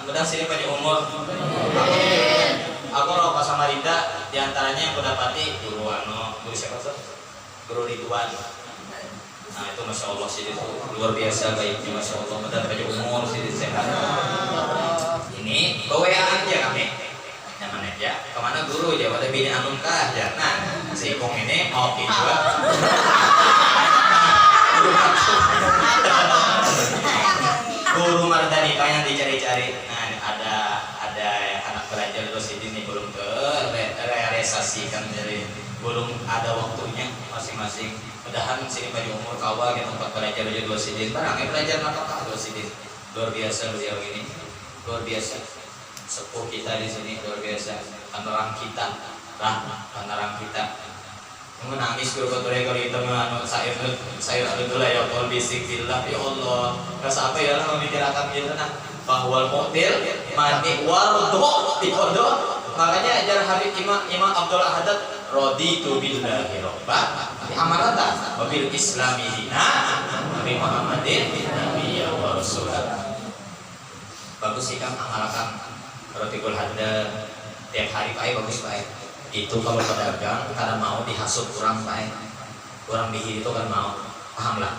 Mudah sini panjang umur. Aku roh pas Samarinda diantaranya yang aku dapati Guru Guru siapa tuh? Guru Ridwan. Nah itu masya Allah sih itu luar biasa baiknya masya Allah. Mudah panjang umur sih sehat. Ini bawa aja kami. Nyaman aja. Kemana guru ya? Pada bini anum kah ya? Nah si Kong ini oke juga. Guru Mardani yang dicari-cari. Nah ada anak pelajar dosidin nih belum ke realisasikan dari belum ada waktunya masing-masing. Mudahan sini pada umur kawa gitu tempat belajar aja dosidin. Barangnya belajar apa dosidin. Luar biasa beliau ini. Luar biasa. Sepuh kita di sini luar biasa. Penerang kita. Penerang kita. Menangis guru kotornya kalau itu saya dulu ya Allah bisik billah ya Allah rasa apa ya lah memikirkan gitu nah bahwa model mati wardo dikodo makanya ajar Habib Imam Abdul Ahad raditu billahi robba amarata wabil islami dina Nabi Muhammadin nabiyya wa rasulah. Bagus sih kan amalkan rotikul hadda tiap hari baik bagus baik. Itu kalau pedagang karena mau dihasut kurang baik kurang dihir itu kan mau paham lah.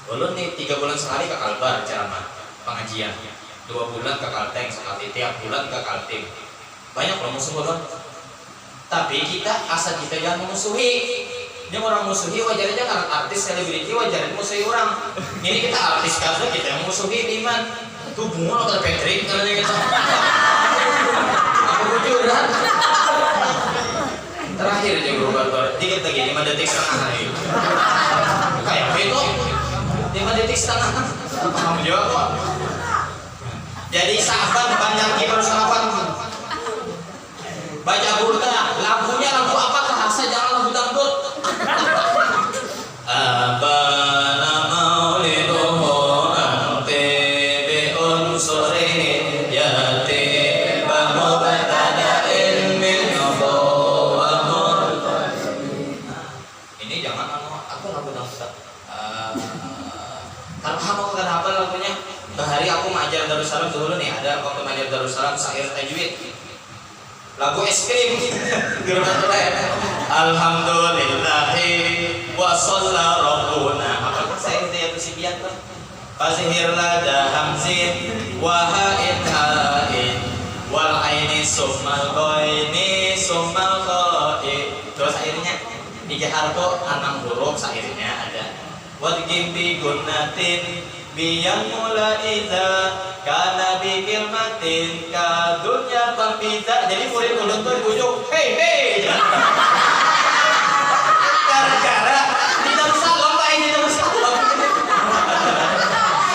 Ulun nih 3 bulan sekali ke Kalbar ceramah pengajian 2 bulan ke Kalteng sekali tiap bulan ke Kaltim banyak loh musuh ulun. Tapi kita asal kita jangan memusuhi. Dia orang musuhi wajar aja karena artis selebriti wajar musuhi orang. Ini kita artis kaza kita yang musuhi iman tuh bunga atau Patrick kalau gitu. Aku bujuran terakhir aja guru batur dikit lagi 5 detik setengah hari kayak itu 5 detik setengah kamu jawab kok. Jadi sahabat banyak kibar sahabat baca burda lampunya lampu apa terasa jangan lampu dangdut. Abana mauliduhu anti bi'un suri yati bahu batada'in min kalau kamu kan apa lagunya bahari aku mengajar Darussalam dulu nih ada waktu mengajar Darussalam syair tajwid lagu es krim alhamdulillahi wa shalla rabbuna apa syair dia tuh si biang tuh fazhir lada hamzin wa ha'in ha'in wal aini summal ghaini summal kha'i terus akhirnya 3 harfu 6 huruf syairnya ada wadgim bi gunnatin biyan mula iza kana bi kirmatin ka dunya pampiza. Jadi murid ulun tuh bujuk hei gara-gara di Darussalam Pak ini Darussalam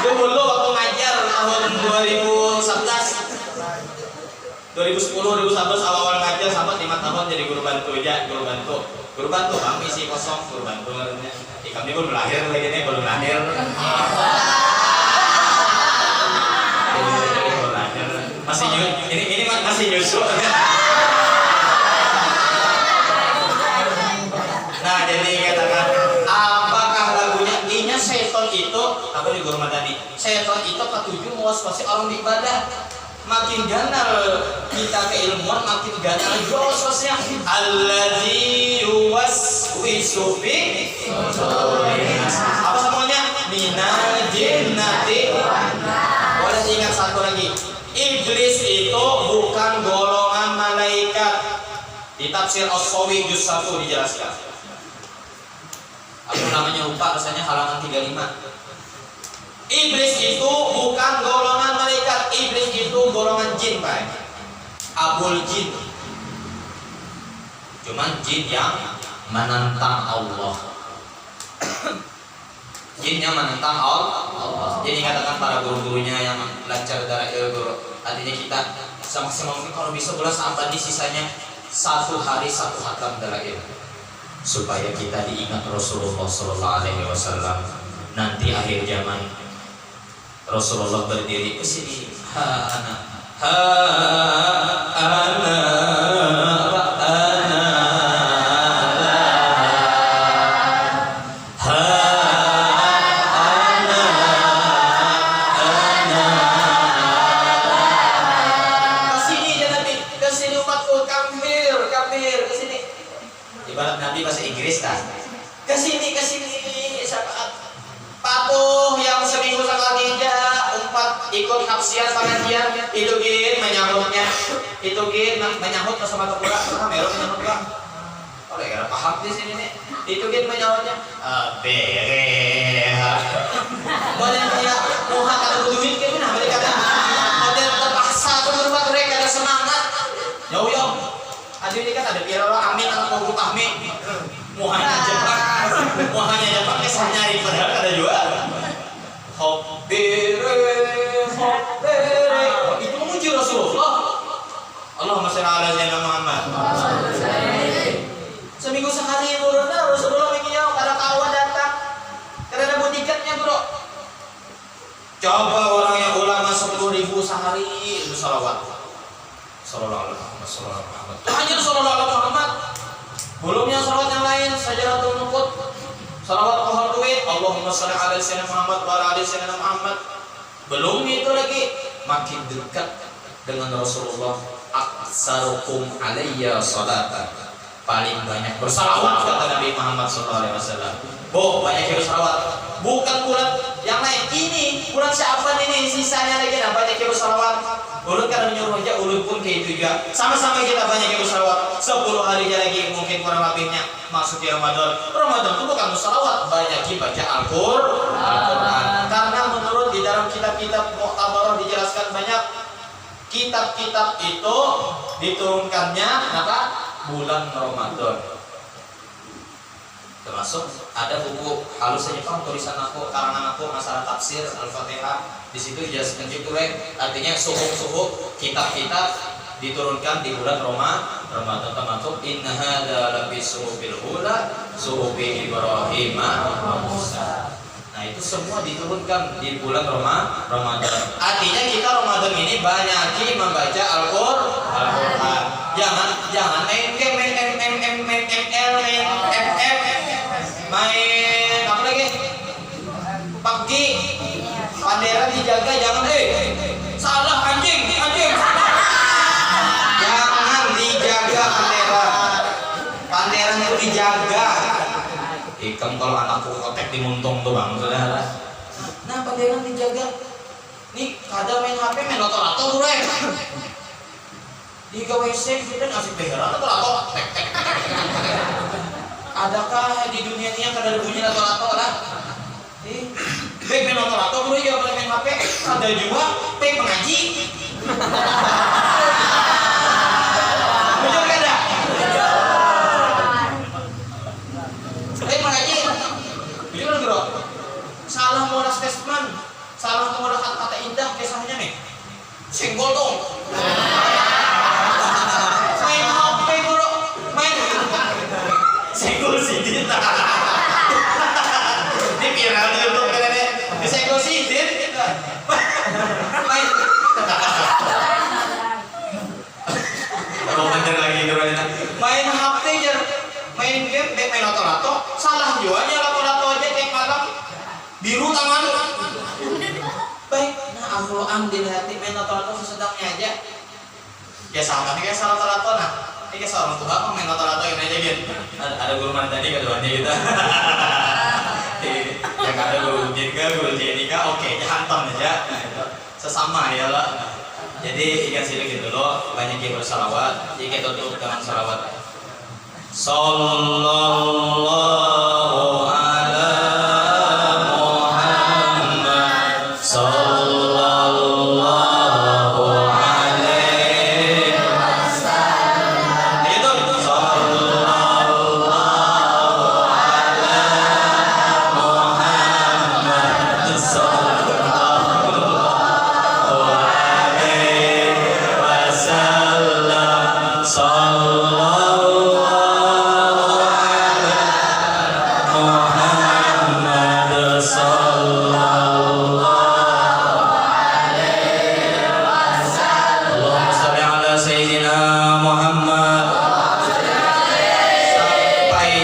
dulu waktu ngajar tahun 2010 2011 awal-awal ngajar sampai 5 tahun jadi guru bantu bang misi kosong guru bantu kami belum lahir lagi nih belum lahir masih ini masih nyusul. Nah, jadi katakan, apakah lagunya inya setan itu apa di Guru Madani? Setan itu ketujuh mewaswasi orang di ibadah. Makin ganal kita keilmuan, makin ganal juga waswasnya. Allazi yuwaswisu fi sudurin. Apa semuanya? Minal jinnati. Boleh ingat satu lagi. Iblis itu bukan golongan malaikat. Di tafsir As-Sawi juz 1 dijelaskan. Aku namanya lupa, rasanya halaman 35. Iblis itu bukan golongan malaikat, iblis itu golongan jin, Pak. Abul jin. Cuman jin yang menentang Allah. Jin yang menentang Allah. Jadi katakan para guru-gurunya yang lancar dari guru. Artinya kita semaksimal mungkin kalau bisa bulan sampai di sisanya 1 hari 1 khatam dalail. Supaya kita diingat Rasulullah SAW. Nanti akhir zaman Rasulullah berdiri ke sini. Ha ana kesini aja Nabi, kesini umatku kafir kesini. Ibarat Nabi bahasa Inggris kan. Kesini saat patuh yang seminggu sekali aja umat ikut hapsian pengajian itu gin menyambutnya itu gin menyambut bersama tukura kamera menyambut gak oleh gara paham di sini nih itu gin menyambutnya bereha model kayak muha kata duit kayak mana mereka kata model terpaksa tuh berubah mereka ada semangat yo aduh ini kan ada pira amin atau guru amin muhanya Jepang kisah nyari padahal ada juga hobbere itu memuji Rasulullah. Allahumma shalli ala sayyidina Muhammad. Seminggu sekali turun Rasulullah begini kada kawan datang kada ada tiketnya bro. Coba orang yang ulama 10.000 sehari itu salawat sallallahu alaihi wasallam. Hanya sallallahu alaihi Muhammad. Belumnya salawat yang lain sajaratul nukut salawat kohar duit Allahumma sholli ala sayyidina Muhammad wa ala ali sayyidina Muhammad. Belum itu lagi makin dekat dengan Rasulullah. Aksarukum alayya salatan, paling banyak bersalawat kata Nabi Muhammad SAW. Banyak yang bersalawat. Bukan bulan yang lain, ini bulan Sya'ban ini sisanya lagi banyak yang bersalawat. Ulun kan menyuruh aja, ulun pun kayak itu juga. Sama-sama kita banyak yang bersalawat. 10 hari lagi mungkin kurang lebihnya masuk di Ramadan. Ramadan itu bukan bersalawat, banyak baca Al-Quran. Karena menurut di dalam kitab-kitab Mu'tabarah dijelaskan banyak kitab-kitab itu diturunkannya apa? Bulan Ramadan. Termasuk ada buku halus Jepang tulisan aku, karangan aku masalah tafsir Al-Fatihah. Di situ dijelaskan gitu artinya suhuk kitab-kitab diturunkan di bulan Ramadan termasuk inna hadza lafi suhufil ula suhufi Ibrahim wa Musa. Nah itu semua diturunkan di bulan Ramadan. Artinya kita Ramadan ini banyak membaca Al-Quran. Jangan main game, main ML, main FF, main apa lagi? PUBG. Panderan dijaga, jangan salah anjing. Jangan dijaga panderan itu dijaga. Ikam kalau anakku kotek dimuntung tuh bang, saudara. Nah panderan dijaga. Nih kada main HP, main lato-lato dureng. Di WC kita ngasih peheran lato-lato. Adakah di dunia ini yang kada ada bunyi lato-lato lah? Baik main lato-lato dulu ya boleh main HP. Ada juga baik mengaji. Betul kada? Baik mengaji. Betul bro. Salah moral statement, salah moral kata-kata indah kisahnya nih. Senggol dong. Main HP bro, main senggol sidit. Ini viral di YouTube kalian ya. Senggol sidit. Main Kalau bener lagi itu main HP aja, main game, main lato-lato, salah juga aja lato-lato aja tiap malam biru tangan. Baik, nah Allah ambil hati main lato-lato sesedangnya aja. Ya sama nih kayak salah lato-lato nah. Ini kayak seorang Tuhan mau main lato-lato ini aja gitu. Ada guru mana tadi keduanya kita. Yang ada guru Jinka, guru Jenika, oke, hantam aja. Nah, itu sesama ya lah. Jadi ikan silik gitu loh, banyak yang bersalawat. Jadi kita tutup dengan salawat. Sallallahu ala Muhammad. Sallallahu alaihi wasallam. Itu sallallahu ala Muhammad. Sallallahu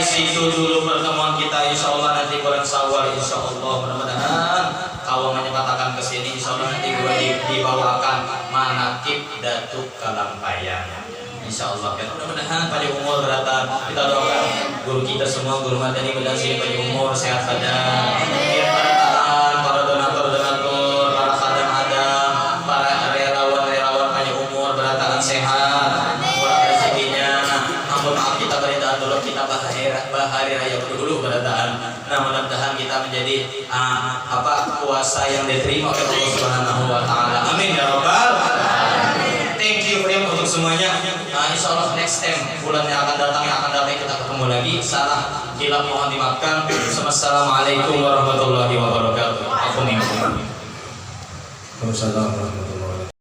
situ dulu pertemuan kita, insya Allah nanti bulan Syawal, insya Allah mudah-mudahan kalau menyempatkan kesini, insya Allah nanti gue dibawakan manakib Datuk Kalampayan, insya Allah kan mudah-mudahan pada umur beratan kita doakan guru kita semua, guru materi mudah-mudahan pada umur sehat badan, bertahan para donatur-donatur, para khadam adam, para relawan-relawan pada umur beratan sehat, murah rezekinya. Ampun maaf kita beritaan dulu, kita bahari raya dulu beritaan. Nah mudah-mudahan kita menjadi puasa yang diterima oleh Allah Subhanahu Wa Taala. Amin ya Rabbal Alamin. Thank you friend untuk semuanya. Insya Allah next time bulan yang akan datang kita ketemu lagi. Salah hilaf mohon dimaafkan. Assalamualaikum warahmatullahi wabarakatuh. Aku nih. Waalaikumsalam.